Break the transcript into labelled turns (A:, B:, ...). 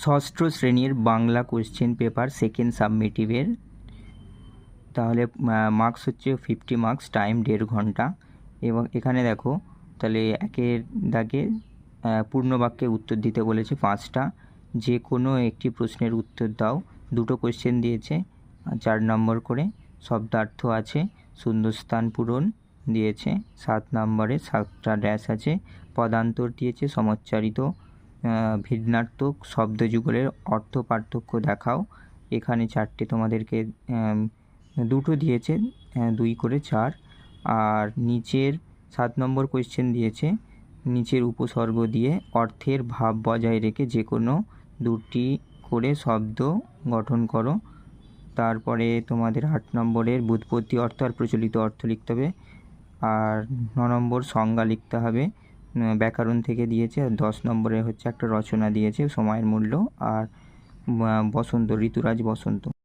A: ষষ্ঠ শ্রেণীর Bangla question paper second সাবমিটিভের। তাহলে মার্কস হচ্ছে 50 মার্কস, টাইম 1.5 ঘন্টা। এবং এখানে দেখো, তাহলে একের দাগে পূর্ণ বাক্যে উত্তর দিতে বলেছে 5টা। যে কোনো একটি প্রশ্নের উত্তর দাও। 2টো কোশ্চেন দিয়েছে, 4 নম্বর করে। শব্দার্থ আছে, শূন্যস্থান পূরণ দিয়েছে 7 নম্বরে, 7টা ড্যাশ আছে। পদান্তর দিয়েছে, সমচ্চারিত ভিন্নার্থক শব্দযুগলের অর্থ পার্থক্য দেখাও। এখানে 4টে তোমাদেরকে 2টো দিয়েছে, 2 করে 4। আর নিচের 7 নম্বর কোয়েশ্চেন দিয়েছে, নিচের উপসর্গ দিয়ে অর্থের ভাব বজায় রেখে যে কোনো 2টি করে শব্দ গঠন করো। তারপরে তোমাদের 8 নম্বরের ব্যুৎপত্তি অর্থ আর প্রচলিত অর্থ লিখতে হবে। আর 9 নম্বর সংজ্ঞা লিখতে হবে, ব্যাকরণ থেকে দিয়েছে। আর 10 নম্বরে হচ্ছে একটা রচনা দিয়েছে, সময়ের মূল্য আর বসন্ত, ঋতুরাজ বসন্ত।